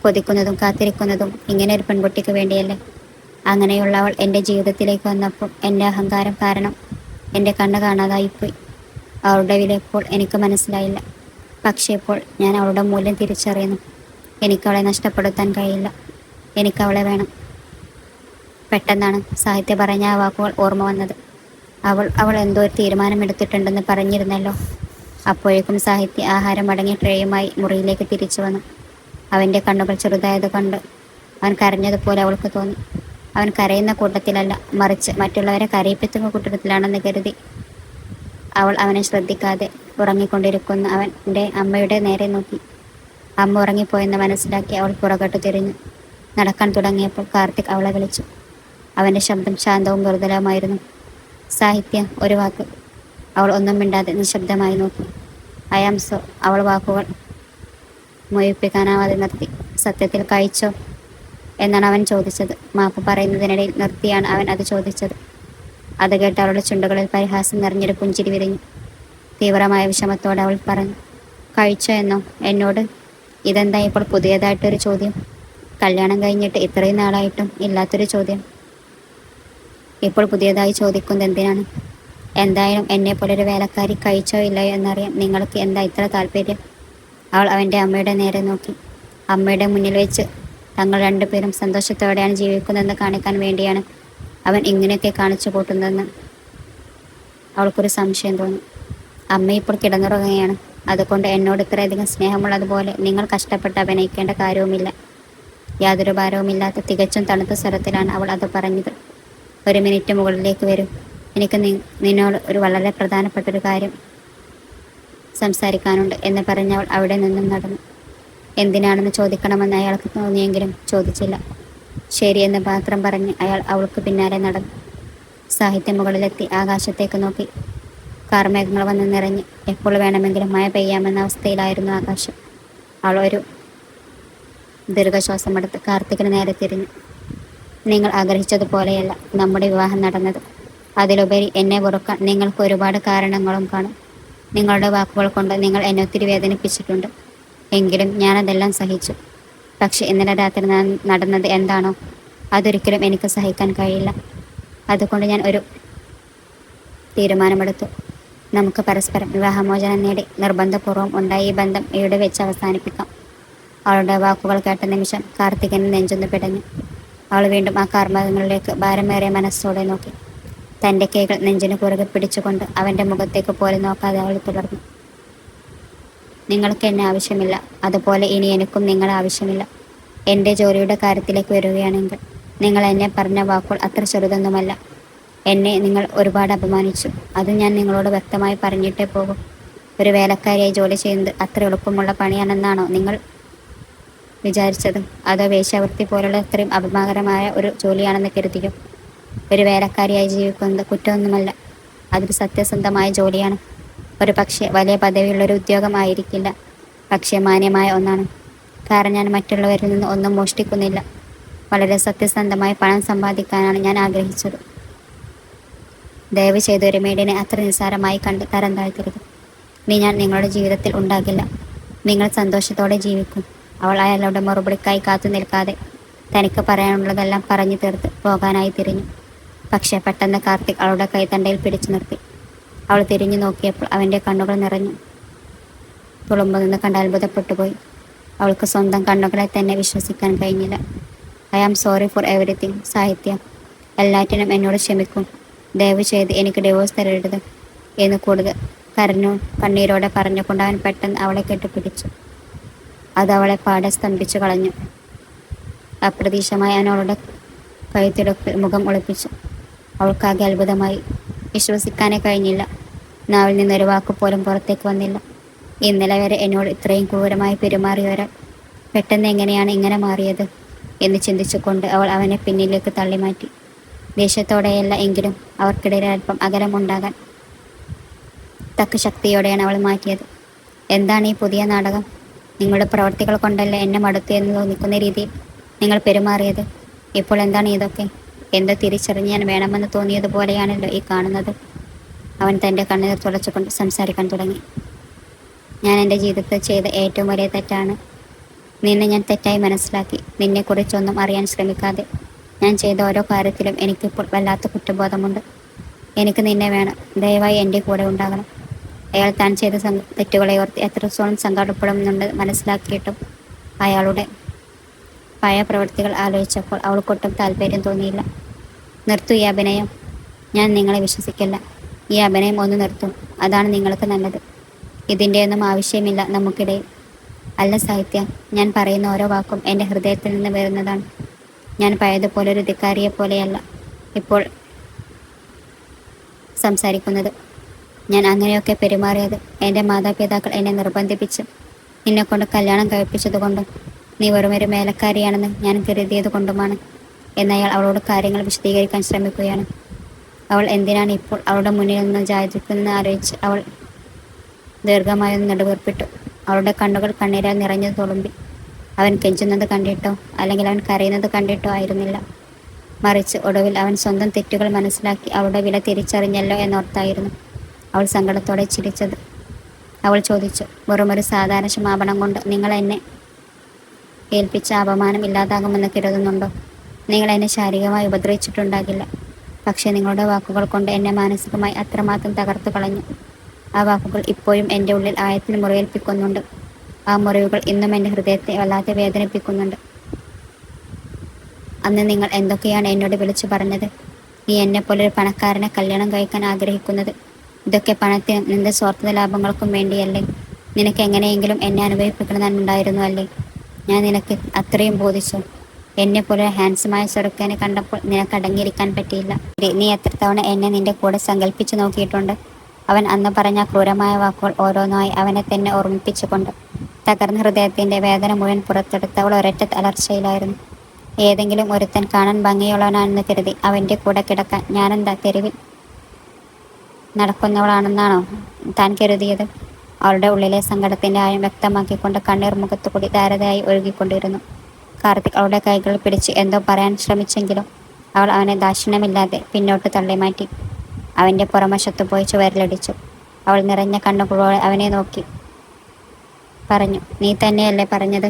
കൊതിക്കുന്നതും കാത്തിരിക്കുന്നതും ഇങ്ങനെ ഒരു പെൺകുട്ടിക്ക് വേണ്ടിയല്ലേ. അങ്ങനെയുള്ളവൾ എൻ്റെ ജീവിതത്തിലേക്ക് വന്നപ്പോൾ എൻ്റെ അഹങ്കാരം കാരണം എൻ്റെ കണ്ണ് കാണാതായിപ്പോയി. അവളുടെ വില ഇപ്പോൾ എനിക്ക് മനസ്സിലായില്ല. പക്ഷേ ഇപ്പോൾ ഞാൻ അവളുടെ മൂല്യം തിരിച്ചറിയുന്നു. എനിക്കവളെ നഷ്ടപ്പെടുത്താൻ കഴിയില്ല. എനിക്കവളെ വേണം. പെട്ടെന്നാണ് സാഹിത്യ പറഞ്ഞ ആ വാക്കുകൾ ഓർമ്മ വന്നത്. അവൾ എന്തോ ഒരു തീരുമാനമെടുത്തിട്ടുണ്ടെന്ന് പറഞ്ഞിരുന്നല്ലോ. അപ്പോഴേക്കും സാഹിത്യ ആഹാരം അടങ്ങിയ ട്രേയുമായി മുറിയിലേക്ക് തിരിച്ചു വന്നു. അവൻ്റെ കണ്ണുകൾ ചെറുതായത് കൊണ്ട് അവൻ കരഞ്ഞതുപോലെ അവൾക്ക് തോന്നി. അവൻ കരയുന്ന കൂട്ടത്തിലല്ല, മറിച്ച് മറ്റുള്ളവരെ കരയിപ്പിക്കുന്ന കൂട്ടത്തിലാണെന്ന് കരുതി അവൾ അവനെ ശ്രദ്ധിക്കാതെ ഉറങ്ങിക്കൊണ്ടിരിക്കുന്ന അവൻ്റെ അമ്മയുടെ നേരെ നോക്കി. അമ്മ ഉറങ്ങിപ്പോയെന്ന് മനസ്സിലാക്കി അവൾ പുറകോട്ട് തിരിഞ്ഞു. നടക്കാൻ തുടങ്ങിയപ്പോൾ കാർത്തിക് അവളെ വിളിച്ചു. അവൻ്റെ ശബ്ദം ശാന്തവും മൃദുലവുമായിരുന്നു. സാഹിത്യ, ഒരു വാക്ക്. അവൾ ഒന്നും മിണ്ടാതെ നിശബ്ദമായി നോക്കി. I am so. അവൾ വാക്കുകൾ മൊഴിപ്പിക്കാനാവാതെ നിർത്തി. സത്യത്തിൽ കഴിച്ചോ എന്നാണ് അവൻ ചോദിച്ചത്. മാപ്പ് പറയുന്നതിനിടയിൽ നിർത്തിയാണ് അവൻ അത് ചോദിച്ചത്. അത് കേട്ട് അവളുടെ ചുണ്ടുകളിൽ പരിഹാസം നിറഞ്ഞൊരു പുഞ്ചിരി വിരിഞ്ഞു. തീവ്രമായ വിഷമത്തോടെ അവൾ പറഞ്ഞു, കഴിച്ചോ എന്നോ? എന്നോട്? ഇതെന്താ ഇപ്പോൾ പുതിയതായിട്ടൊരു ചോദ്യം? കല്യാണം കഴിഞ്ഞിട്ട് ഇത്രയും നാളായിട്ടും ഇല്ലാത്തൊരു ചോദ്യം ഇപ്പോൾ പുതിയതായി ചോദിക്കുന്നത് എന്തിനാണ്? എന്തായാലും എന്നെപ്പോലെ ഒരു വേലക്കാരി കഴിച്ചോ ഇല്ലയോ എന്നറിയാൻ നിങ്ങൾക്ക് എന്താ ഇത്ര താല്പര്യം? അവൾ അവൻ്റെ അമ്മയുടെ നേരെ നോക്കി. അമ്മയുടെ മുന്നിൽ വെച്ച് തങ്ങൾ രണ്ടുപേരും സന്തോഷത്തോടെയാണ് ജീവിക്കുന്നതെന്ന് കാണിക്കാൻ വേണ്ടിയാണ് അവൻ ഇങ്ങനെയൊക്കെ കാണിച്ചു കൂട്ടുന്നതെന്ന് അവൾക്കൊരു സംശയം തോന്നി. അമ്മ ഇപ്പോൾ കിടന്നുറങ്ങുകയാണ്. അതുകൊണ്ട് എന്നോട് ഇത്രയധികം സ്നേഹമുള്ളതുപോലെ നിങ്ങൾ കഷ്ടപ്പെട്ട് അഭിനയിക്കേണ്ട കാര്യവുമില്ല. യാതൊരു ഭാരവുമില്ലാത്ത തികച്ചും തണുത്ത സ്വരത്തിലാണ് അവൾ അത് പറഞ്ഞത്. ഒരു മിനിറ്റ് മുകളിലേക്ക് വരും. എനിക്ക് നിന്നോട് ഒരു വളരെ പ്രധാനപ്പെട്ടൊരു കാര്യം സംസാരിക്കാനുണ്ട് എന്ന് പറഞ്ഞവൾ അവിടെ നിന്നും നടന്നു. എന്തിനാണെന്ന് ചോദിക്കണമെന്ന് അയാൾക്ക് തോന്നിയെങ്കിലും ചോദിച്ചില്ല. ശരിയെന്ന് മാത്രം പറഞ്ഞ് അയാൾ അവൾക്ക് പിന്നാലെ നടന്നു. സാഹിത്യം മുകളിലെത്തി ആകാശത്തേക്ക് നോക്കി. കാർമേഘങ്ങൾ വന്ന് നിറഞ്ഞ് എപ്പോൾ വേണമെങ്കിലും മഴ പെയ്യാമെന്ന അവസ്ഥയിലായിരുന്നു ആകാശം. അവൾ ഒരു ദീർഘശ്വാസമെടുത്ത് കാർത്തികിന് നേരെ തിരിഞ്ഞു. നിങ്ങൾ ആഗ്രഹിച്ചതുപോലെയല്ല നമ്മുടെ വിവാഹം നടന്നത്. അതിലുപരി എന്നെ വെറുക്കാൻ നിങ്ങൾക്ക് ഒരുപാട് കാരണങ്ങളും കാണും. നിങ്ങളുടെ വാക്കുകൾ കൊണ്ട് നിങ്ങൾ എന്നെ ഒത്തിരി വേദനിപ്പിച്ചിട്ടുണ്ട്. എങ്കിലും ഞാനതെല്ലാം സഹിച്ചു. പക്ഷെ ഇന്നലെ രാത്രി നടന്നത് എന്താണോ അതൊരിക്കലും എനിക്ക് സഹിക്കാൻ കഴിയില്ല. അതുകൊണ്ട് ഞാൻ ഒരു തീരുമാനമെടുത്തു. നമുക്ക് പരസ്പരം വിവാഹമോചനം നേടി നിർബന്ധപൂർവ്വം ഉണ്ടായ ഈ ബന്ധം ഇവിടെ വെച്ച് അവസാനിപ്പിക്കാം. അവളുടെ വാക്കുകൾ കേട്ട നിമിഷം കാർത്തികന് നെഞ്ചൊന്ന് പിടഞ്ഞു. അവൾ വീണ്ടും ആ കാർമേഘങ്ങളിലേക്ക് ഭാരമേറിയ മനസ്സോടെ നോക്കി. തൻ്റെ കൈകൾ നെഞ്ചിന് കുറുകെ പിടിച്ചുകൊണ്ട് അവൻ്റെ മുഖത്തേക്ക് പോലും നോക്കാതെ അവൾ തുടർന്നു. നിങ്ങൾക്ക് എന്നെ ആവശ്യമില്ല. അതുപോലെ ഇനി എനിക്കും നിങ്ങളെ ആവശ്യമില്ല. എൻ്റെ ജോലിയുടെ കാര്യത്തിലേക്ക് വരികയാണെങ്കിൽ നിങ്ങൾ എന്നെ പറഞ്ഞ വാക്കുകൾ അത്ര ചെറുതൊന്നുമല്ല. എന്നെ നിങ്ങൾ ഒരുപാട് അപമാനിച്ചു. അത് ഞാൻ നിങ്ങളോട് വ്യക്തമായി പറഞ്ഞിട്ടേ പോകും. ഒരു വേലക്കാരിയായി ജോലി ചെയ്യുന്നത് അത്ര എളുപ്പമുള്ള പണിയാണെന്നാണോ നിങ്ങൾ വിചാരിച്ചത്? അതോ വേശ്യാവൃത്തി പോലുള്ള അത്രയും അപമാനകരമായ ഒരു ജോലിയാണെന്ന് കരുതിയോ? ഒരു വേലക്കാരിയായി ജീവിക്കുന്നത് കുറ്റമൊന്നുമല്ല. അതൊരു സത്യസന്ധമായ ജോലിയാണ്. ഒരു പക്ഷേ വലിയ പദവിയുള്ളൊരു ഉദ്യോഗമായിരിക്കില്ല. പക്ഷേ മാന്യമായ ഒന്നാണ്. കാരണം ഞാൻ മറ്റുള്ളവരിൽ നിന്ന് ഒന്നും മോഷ്ടിക്കുന്നില്ല. വളരെ സത്യസന്ധമായി പണം സമ്പാദിക്കാനാണ് ഞാൻ ആഗ്രഹിച്ചത്. ദയവ് ചെയ്ത് ഒരു മേഡിനെ അത്ര നിസ്സാരമായി കണ്ട് തരം താഴ്ത്തരുത്. ഇനി ഞാൻ നിങ്ങളുടെ ജീവിതത്തിൽ ഉണ്ടാകില്ല. നിങ്ങൾ സന്തോഷത്തോടെ ജീവിക്കും. അവൾ അയാളുടെ മറുപടിക്കായി കാത്തു നിൽക്കാതെ തനിക്ക് പറയാനുള്ളതെല്ലാം പറഞ്ഞു തീർത്ത് പോകാനായി തിരിഞ്ഞു. പക്ഷേ പെട്ടെന്ന് കാർത്തിക് അവളുടെ കൈത്തണ്ടയിൽ പിടിച്ചു നിർത്തി. അവൾ തിരിഞ്ഞു നോക്കിയപ്പോൾ അവൻ്റെ കണ്ണുകൾ നിറഞ്ഞു തുളുമ്പുന്നത് കണ്ട് അത്ഭുതപ്പെട്ടുപോയി. അവൾക്ക് സ്വന്തം കണ്ണുകളെ തന്നെ വിശ്വസിക്കാൻ കഴിഞ്ഞില്ല. I am sorry for everything Sahithya. എല്ലാറ്റിനും എന്നോട് ക്ഷമിക്കും. ദയവ് ചെയ്ത് എനിക്ക് ഡിവോഴ്സ് തരരുത് എന്ന് കൂടുതൽ കണ്ണീരോടെ പറഞ്ഞുകൊണ്ട് അവൻ പെട്ടെന്ന് അവളെ കെട്ടിപ്പിടിച്ചു. അത് അവളെ പാടെ സ്തംഭിച്ചു കളഞ്ഞു. അപ്രതീക്ഷിതമായി അവനവളുടെ കഴുത്തിടുക്കിൽ മുഖം ഒളിപ്പിച്ചു. അവൾക്കാകെ അത്ഭുതമായി. വിശ്വസിക്കാനേ കഴിഞ്ഞില്ല. നാവിൽ നിന്നൊരു വാക്കുപോലും പുറത്തേക്ക് വന്നില്ല. ഇന്നലെ വരെ എന്നോട് ഇത്രയും ക്രൂരമായി പെരുമാറിയവരാൾ പെട്ടെന്ന് എങ്ങനെയാണ് ഇങ്ങനെ മാറിയത് എന്ന് ചിന്തിച്ചുകൊണ്ട് അവൾ അവനെ പിന്നിലേക്ക് തള്ളിമാറ്റി. ദേഷ്യത്തോടെയല്ല, എങ്കിലും അവർക്കിടയിൽ അല്പം അകലമുണ്ടാകാൻ തക്ക ശക്തിയോടെയാണ് അവൾ മാറ്റിയത്. എന്താണ് ഈ പുതിയ നാടകം? നിങ്ങളുടെ പ്രവർത്തികൾ കൊണ്ടല്ലേ എന്നെ മടുത്തു എന്ന് തോന്നിക്കുന്ന രീതിയിൽ നിങ്ങൾ പെരുമാറിയത്. ഇപ്പോൾ എന്താണ് ഇതൊക്കെ? എന്തോ തിരിച്ചറിഞ്ഞ് ഞാൻ വേണമെന്ന് തോന്നിയതുപോലെയാണല്ലോ ഈ കാണുന്നത്. അവൻ തൻ്റെ കണ്ണീർ തുടച്ചുകൊണ്ട് സംസാരിക്കാൻ തുടങ്ങി. ഞാൻ എൻ്റെ ജീവിതത്തിൽ ചെയ്ത ഏറ്റവും വലിയ തെറ്റാണ്. നിന്നെ ഞാൻ തെറ്റായി മനസ്സിലാക്കി. നിന്നെക്കുറിച്ചൊന്നും അറിയാൻ ശ്രമിക്കാതെ ഞാൻ ചെയ്ത ഓരോ കാര്യത്തിലും എനിക്കിപ്പോൾ വല്ലാത്ത കുറ്റബോധമുണ്ട്. എനിക്ക് നിന്നെ വേണം. ദയവായി എൻ്റെ കൂടെ ഉണ്ടാകണം. അയാൾ താൻ ചെയ്ത തെറ്റുകളെ ഓർത്ത് എത്രത്തോളം സങ്കടപ്പെടുന്നുണ്ട് മനസ്സിലാക്കിയിട്ടും അയാളുടെ പഴയ പ്രവൃത്തികൾ ആലോചിച്ചപ്പോൾ അവൾക്കൊട്ടും താല്പര്യം തോന്നിയില്ല. നിർത്തൂ ഈ അഭിനയം. ഞാൻ നിങ്ങളെ വിശ്വസിക്കില്ല. ഈ അഭിനയം ഒന്ന് നിർത്തും. അതാണ് നിങ്ങൾക്ക് നല്ലത്. ഇതിൻ്റെയൊന്നും ആവശ്യമില്ല നമുക്കിടയിൽ. അല്ല സാഹിത്യ, ഞാൻ പറയുന്ന ഓരോ വാക്കും എൻ്റെ ഹൃദയത്തിൽ നിന്ന് വരുന്നതാണ്. ഞാൻ പഴയതുപോലെ ഒരു ധിക്കാരിയെ പോലെയല്ല ഇപ്പോൾ സംസാരിക്കുന്നത്. ഞാൻ അങ്ങനെയൊക്കെ പെരുമാറിയത് എൻ്റെ മാതാപിതാക്കൾ എന്നെ നിർബന്ധിപ്പിച്ച് നിന്നെക്കൊണ്ട് കല്യാണം കഴിപ്പിച്ചതുകൊണ്ടും നീ വെറുമൊരു മേലക്കാരിയാണെന്ന് ഞാൻ കരുതിയത് കൊണ്ടുമാണ് എന്നയാൾ അവളോട് കാര്യങ്ങൾ വിശദീകരിക്കാൻ ശ്രമിക്കുകയാണ്. അവൾ എന്തിനാണ് ഇപ്പോൾ അവളുടെ മുന്നിൽ നിന്ന് ജാതിക്കുന്നതെന്ന് ആലോചിച്ച് അവൾ ദീർഘമായൊന്ന് നെടുവീർപ്പിട്ടു. അവളുടെ കണ്ണുകൾ കണ്ണീരാൽ നിറഞ്ഞു തുളുമ്പി. അവൻ കെഞ്ചുന്നത് കണ്ടിട്ടോ അല്ലെങ്കിൽ അവൻ കരയുന്നത് കണ്ടിട്ടോ ആയിരുന്നില്ല. മറിച്ച് ഒടുവിൽ അവൻ സ്വന്തം തെറ്റുകൾ മനസ്സിലാക്കി അവളുടെ വില തിരിച്ചറിഞ്ഞല്ലോ എന്നോർത്തായിരുന്നു അവൾ സങ്കടത്തോടെ ചിരിച്ചത്. അവൾ ചോദിച്ചു, വെറുമൊരു സാധാരണ ക്ഷമാപണം കൊണ്ട് നിങ്ങൾ എന്നെ ഏൽപ്പിച്ച അപമാനം ഇല്ലാതാകുമെന്ന് കരുതുന്നുണ്ടോ? നിങ്ങൾ എന്നെ ശാരീരികമായി ഉപദ്രവിച്ചിട്ടുണ്ടാകില്ല. പക്ഷേ നിങ്ങളുടെ വാക്കുകൾ കൊണ്ട് എന്നെ മാനസികമായി അത്രമാത്രം തകർത്തു കളഞ്ഞു. ആ വാക്കുകൾ ഇപ്പോഴും എൻ്റെ ഉള്ളിൽ ആഴത്തിൽ മുറിവേൽപ്പിക്കുന്നുണ്ട്. ആ മുറിവുകൾ ഇന്നും എൻ്റെ ഹൃദയത്തെ വല്ലാതെ വേദനിപ്പിക്കുന്നുണ്ട്. അന്ന് നിങ്ങൾ എന്തൊക്കെയാണ് എന്നോട് വിളിച്ചു പറഞ്ഞത്? നീ എന്നെപ്പോലൊരു പണക്കാരനെ കല്യാണം കഴിക്കാൻ ആഗ്രഹിക്കുന്നത് ഇതൊക്കെ പണത്തിനും നിന്റെ സ്വാർത്ഥ ലാഭങ്ങൾക്കും വേണ്ടിയല്ലേ? നിനക്ക് എങ്ങനെയെങ്കിലും എന്നെ അനുഭവിപ്പിക്കണമെന്നുണ്ടായിരുന്നു അല്ലേ? ഞാൻ നിനക്ക് അത്രയും ബോധിച്ചു. എന്നെപ്പോലെ ഹാൻഡ്സമായ ചെറുക്കനെ കണ്ടപ്പോൾ നിനക്ക് അടങ്ങിയിരിക്കാൻ പറ്റിയില്ല. നീ എത്ര തവണ എന്നെ നിന്റെ കൂടെ സങ്കല്പിച്ചു നോക്കിയിട്ടുണ്ട്? അവൻ അന്ന് പറഞ്ഞ ക്രൂരമായ വാക്കുകൾ ഓരോന്നായി അവനെ തന്നെ ഓർമ്മിപ്പിച്ചുകൊണ്ട് തകർന്ന ഹൃദയത്തിന്റെ വേദന മുഴുവൻ പുറത്തെടുത്ത് അവൾ ഒരൊറ്റ അലർച്ചയിലായിരുന്നു. ഏതെങ്കിലും ഒരുത്തൻ കാണാൻ ഭംഗിയുള്ളവനാണെന്ന് കരുതി അവന്റെ കൂടെ കിടക്കാൻ ഞാനെന്താ തെരുവിൽ നടക്കുന്നവളാണെന്നാണോ താൻ കരുതിയത്? അവളുടെ ഉള്ളിലെ സങ്കടത്തിന്റെ ആഴം വ്യക്തമാക്കിക്കൊണ്ട് കണ്ണീർ മുഖത്തുകൂടി ധാരതയായി ഒഴുകിക്കൊണ്ടിരുന്നു. കാർത്തിക് അവളുടെ കൈകൾ പിടിച്ച് എന്തോ പറയാൻ ശ്രമിച്ചെങ്കിലും അവൾ അവനെ ദാക്ഷിണ്യമില്ലാതെ പിന്നോട്ട് തള്ളിമാറ്റി. അവന്റെ പുറംവശത്ത് പോയി ചുവരിലടിച്ചു. അവൾ നിറഞ്ഞ കണ്ണുകളോടെ അവനെ നോക്കി പറഞ്ഞു, നീ തന്നെയല്ലേ പറഞ്ഞത്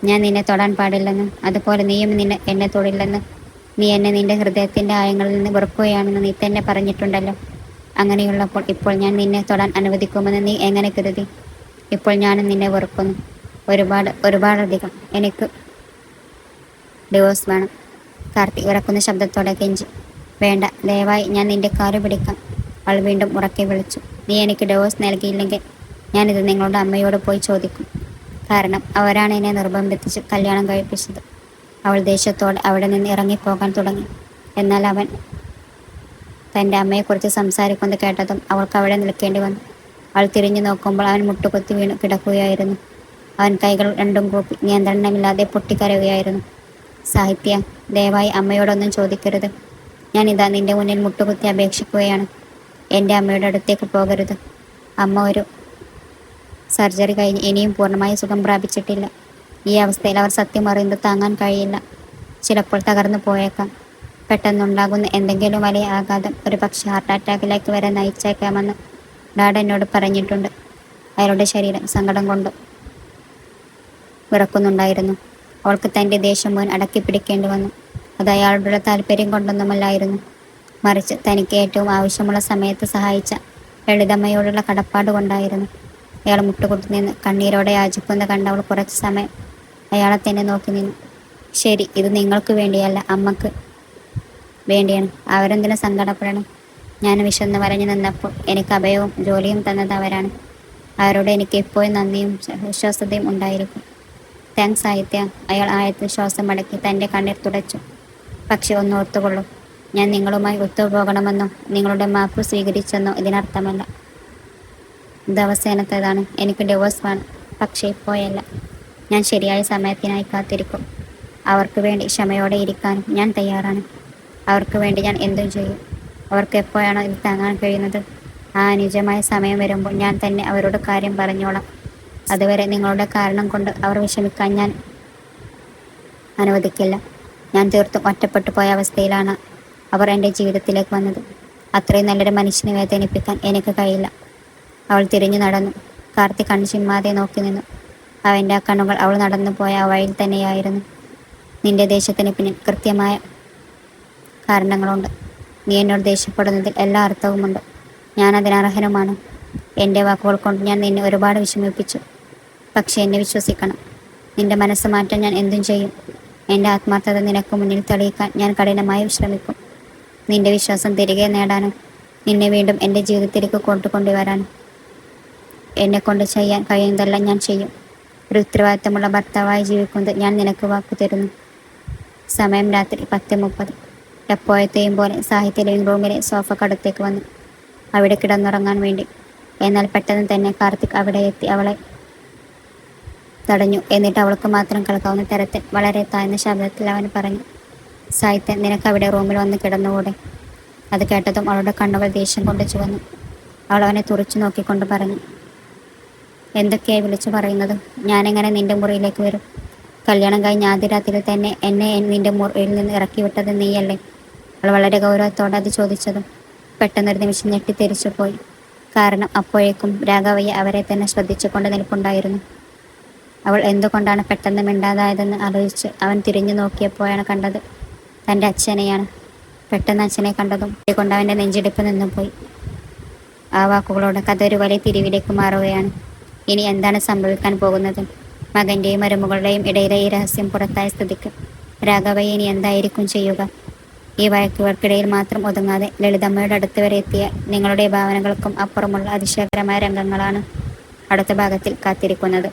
ഞാൻ നിന്നെ തൊടാൻ പാടില്ലെന്ന്? അതുപോലെ നീയും എന്നെ തൊടില്ലെന്ന്. നീ എന്നെ നിന്റെ ഹൃദയത്തിന്റെ ആഴങ്ങളിൽ നിന്ന് വെറുക്കുകയാണെന്ന് നീ തന്നെ പറഞ്ഞിട്ടുണ്ടല്ലോ. അങ്ങനെയുള്ളപ്പോൾ ഇപ്പോൾ ഞാൻ നിന്നെ തൊടാൻ അനുവദിക്കുമെന്ന് നീ എങ്ങനെ കരുതി? ഇപ്പോൾ ഞാനും നിന്നെ വെറുക്കുന്നു. ഒരുപാടധികം. എനിക്ക് ഡിവോഴ്സ് വേണം. കാർത്തിക് വിറക്കുന്ന ശബ്ദത്തോടെ കെഞ്ചി. വേണ്ട, ദയവായി ഞാൻ നിന്റെ കാല് പിടിക്കാം, അവൾ വീണ്ടും ഉറക്കെ വിളിച്ചു. നീ എനിക്ക് ഡിവോഴ്സ് നൽകിയില്ലെങ്കിൽ ഞാനിത് നിങ്ങളുടെ അമ്മയോട് പോയി ചോദിക്കും. കാരണം അവരാണ് എന്നെ നിർബന്ധിച്ച് കല്യാണം കഴിപ്പിച്ചത്. അവൾ ദേഷ്യത്തോടെ അവിടെ നിന്ന് ഇറങ്ങിപ്പോകാൻ തുടങ്ങി. എന്നാൽ അവൻ തൻ്റെ അമ്മയെക്കുറിച്ച് സംസാരിക്കുന്നത് കേട്ടതും അവൾക്ക് അവിടെ നിൽക്കേണ്ടി വന്നു. അവൾ തിരിഞ്ഞു നോക്കുമ്പോൾ അവൻ മുട്ടുകുത്തി വീണു കിടക്കുകയായിരുന്നു. അവൻ കൈകൾ രണ്ടും കൂപ്പി നിയന്ത്രണമില്ലാതെ പൊട്ടിക്കരയുകയായിരുന്നു. സാഹിത്യ, ദയവായി അമ്മയോടൊന്നും ചോദിക്കരുത്. ഞാനിതാ നിന്റെ മുന്നിൽ മുട്ടുകുത്തി അപേക്ഷിക്കുകയാണ്. എൻ്റെ അമ്മയുടെ അടുത്തേക്ക് പോകരുത്. അമ്മ ഒരു സർജറി കഴിഞ്ഞ് ഇനിയും പൂർണ്ണമായി സുഖം പ്രാപിച്ചിട്ടില്ല. ഈ അവസ്ഥയിൽ അവർ സത്യം അറിയുന്നത് താങ്ങാൻ കഴിയില്ല. ചിലപ്പോൾ തകർന്നു പോയേക്കാം. പെട്ടെന്നുണ്ടാകുന്ന എന്തെങ്കിലും വലിയ ആഘാതം ഒരു പക്ഷേ ഹാർട്ട് അറ്റാക്കിലേക്ക് വരെ നയിച്ചേക്കാമെന്ന് ഡാഡ് എന്നോട് പറഞ്ഞിട്ടുണ്ട്. അയാളുടെ ശരീരം സങ്കടം കൊണ്ട് വിറക്കുന്നുണ്ടായിരുന്നു. അവൾക്ക് തൻ്റെ ദേഷ്യം മുൻ അടക്കി പിടിക്കേണ്ടി വന്നു. അത് അയാളുടെ താല്പര്യം കൊണ്ടൊന്നുമല്ലായിരുന്നു, മറിച്ച് തനിക്ക് ഏറ്റവും ആവശ്യമുള്ള സമയത്ത് സഹായിച്ച ലളിതമ്മയോടുള്ള കടപ്പാട് കൊണ്ടായിരുന്നു. അയാൾ മുട്ടുകുത്തി നിന്ന് കണ്ണീരോടെ യാചിക്കുന്ന കണ്ടവൾ കുറച്ച് സമയം അയാളെ തന്നെ നോക്കി നിന്നു. ശരി, ഇത് നിങ്ങൾക്ക് വേണ്ടിയല്ല, അമ്മക്ക് വേണ്ടിയാണ്. അവരെന്തിനും സങ്കടപ്പെടണം? ഞാൻ വിശന്ന് വരഞ്ഞു നിന്നപ്പോൾ എനിക്ക് അഭയവും ജോലിയും തന്നത് അവരാണ്. അവരോട് എനിക്ക് എപ്പോഴും നന്ദിയും വിശ്വാസതയും ഉണ്ടായിരിക്കും. താങ്ക്സ് സാഹിത്യ. അയാൾ ആയത്തിൽ ശ്വാസം അടക്കി തൻ്റെ കണ്ണീർ തുടച്ചു. പക്ഷെ ഒന്ന് ഓർത്തുകൊള്ളൂ, ഞാൻ നിങ്ങളുമായി ഒത്തുപോകണമെന്നോ നിങ്ങളുടെ മാപ്പ് സ്വീകരിച്ചെന്നോ ഇതിനർത്ഥമല്ല. ഇത് അവസാനത്തേതാണ്. എനിക്ക് ഡിവോഴ്സ് വേണം, പക്ഷേ ഇപ്പോഴല്ല. ഞാൻ ശരിയായ സമയത്തിനായി കാത്തിരിക്കും. അവർക്ക് വേണ്ടി ക്ഷമയോടെ ഇരിക്കാനും ഞാൻ തയ്യാറാണ്. അവർക്ക് വേണ്ടി ഞാൻ എന്തും ചെയ്യും. അവർക്ക് എപ്പോഴാണോ ഇത് താങ്ങാൻ കഴിയുന്നത് ആ അനുയോജ്യമായ സമയം വരുമ്പോൾ ഞാൻ തന്നെ അവരോട് കാര്യം പറഞ്ഞോളാം. അതുവരെ നിങ്ങളുടെ കാരണം കൊണ്ട് അവർ വിഷമിക്കാൻ ഞാൻ അനുവദിക്കില്ല. ഞാൻ തീർത്തും ഒറ്റപ്പെട്ടു പോയ അവസ്ഥയിലാണ് അവർ എൻ്റെ ജീവിതത്തിലേക്ക് വന്നത്. അത്രയും നല്ലൊരു മനുഷ്യനെ വേദനിപ്പിക്കാൻ എനിക്ക് കഴിയില്ല. അവൾ തിരിഞ്ഞു നടന്നു. കാർത്തിക് കണ്ണു ചിമ്മാതെ നോക്കി നിന്നു. അവൻ്റെ ആ കണ്ണുകൾ അവൾ നടന്നു പോയ ആ വഴിയിൽ തന്നെയായിരുന്നു. നിന്റെ ദേഷ്യത്തിന് പിന്നിൽ കൃത്യമായ കാരണങ്ങളുണ്ട്. നീ എന്നോട് ദേഷ്യപ്പെടുന്നതിൽ എല്ലാ അർത്ഥവുമുണ്ട്. ഞാൻ അതിനർഹനുമാണ്. എൻ്റെ വാക്കുകൾ കൊണ്ട് ഞാൻ നിന്നെ ഒരുപാട് വിഷമിപ്പിച്ചു. പക്ഷെ എന്നെ വിശ്വസിക്കണം. നിന്റെ മനസ്സ് മാറ്റാൻ ഞാൻ എന്തും ചെയ്യും. എൻ്റെ ആത്മാർത്ഥത നിനക്ക് മുന്നിൽ തെളിയിക്കാൻ ഞാൻ കഠിനമായി ശ്രമിക്കും. നിന്റെ വിശ്വാസം തിരികെ നേടാനും നിന്നെ വീണ്ടും എൻ്റെ ജീവിതത്തിലേക്ക് കൊണ്ടുവരാനും എന്നെക്കൊണ്ട് ചെയ്യാൻ കഴിയുന്നതെല്ലാം ഞാൻ ചെയ്യും. ഒരു ഉത്തരവാദിത്തമുള്ള ഭർത്താവായി ജീവിക്കുന്നത് ഞാൻ നിനക്ക് വാക്കു തരുന്നു. സമയം രാത്രി 10:30. എപ്പോഴത്തെയും പോലെ സാഹിത്യ ലിവിംഗ് റൂമിലെ സോഫക്കടുത്തേക്ക് വന്നു അവിടെ കിടന്നുറങ്ങാൻ വേണ്ടി. എന്നാൽ പെട്ടെന്ന് തന്നെ കാർത്തിക് അവിടെ എത്തി അവളെ തടഞ്ഞു. എന്നിട്ട് അവൾക്ക് മാത്രം കേൾക്കാവുന്ന തരത്തിൽ വളരെ താഴ്ന്ന ശബ്ദത്തിൽ അവൻ പറഞ്ഞു, സാഹിത്യ, നിനക്ക് അവിടെ റൂമിൽ വന്ന് കിടന്നുകൂടെ? അത് കേട്ടതും അവളുടെ കണ്ണുകൾ ദേഷ്യം കൊണ്ട് ചുവന്നു. അവൾ അവനെ തുറച്ചു നോക്കിക്കൊണ്ട് പറഞ്ഞു, എന്തൊക്കെയായി വിളിച്ചു പറയുന്നത്? ഞാനെങ്ങനെ നിന്റെ മുറിയിലേക്ക് വരും? കല്യാണം കഴിഞ്ഞ ആദ്യ രാത്രിയിൽ തന്നെ എന്നെ നിന്റെ മുറിയിൽ നിന്ന് ഇറക്കി വിട്ടത് നീയല്ലേ? അവൾ വളരെ ഗൗരവത്തോടെ അത് ചോദിച്ചതും പെട്ടെന്നൊരു നിമിഷം ഞെട്ടിത്തെരിച്ചു പോയി. കാരണം അപ്പോഴേക്കും രാഘവയ്യ അവരെ തന്നെ ശ്രദ്ധിച്ചുകൊണ്ട് നിൽപ്പുണ്ടായിരുന്നു. അവൾ എന്തുകൊണ്ടാണ് പെട്ടെന്ന് മിണ്ടാതായതെന്ന് ആലോചിച്ച് അവൻ തിരിഞ്ഞു നോക്കിയപ്പോഴാണ് കണ്ടത് തൻ്റെ അച്ഛനെയാണ്. പെട്ടെന്ന് അച്ഛനെ കണ്ടതും കൊണ്ട് അവൻ്റെ നെഞ്ചിടിപ്പ് നിന്നുപോയി. ആ വാക്കുകളോടെ കഥ ഒരു വലിയ തിരിവിലേക്ക് മാറുകയാണ്. ഇനി എന്താണ് സംഭവിക്കാൻ പോകുന്നത്? മകൻ്റെയും മരുമകളുടെയും ഇടയിലെ ഈ രഹസ്യം പുറത്തായ സ്ഥിതിക്ക് രാഘവയ്യ ഇനി എന്തായിരിക്കും ചെയ്യുക? ഈ വഴക്കുകൾക്കിടയിൽ മാത്രം ഒതുങ്ങാതെ ലളിതമ്മയുടെ അടുത്ത് വരെ എത്തിയ നിങ്ങളുടെ ഭാവനകൾക്കും അപ്പുറമുള്ള അതിശയകരമായ രംഗങ്ങളാണ് അടുത്ത ഭാഗത്തിൽ കാത്തിരിക്കുന്നത്.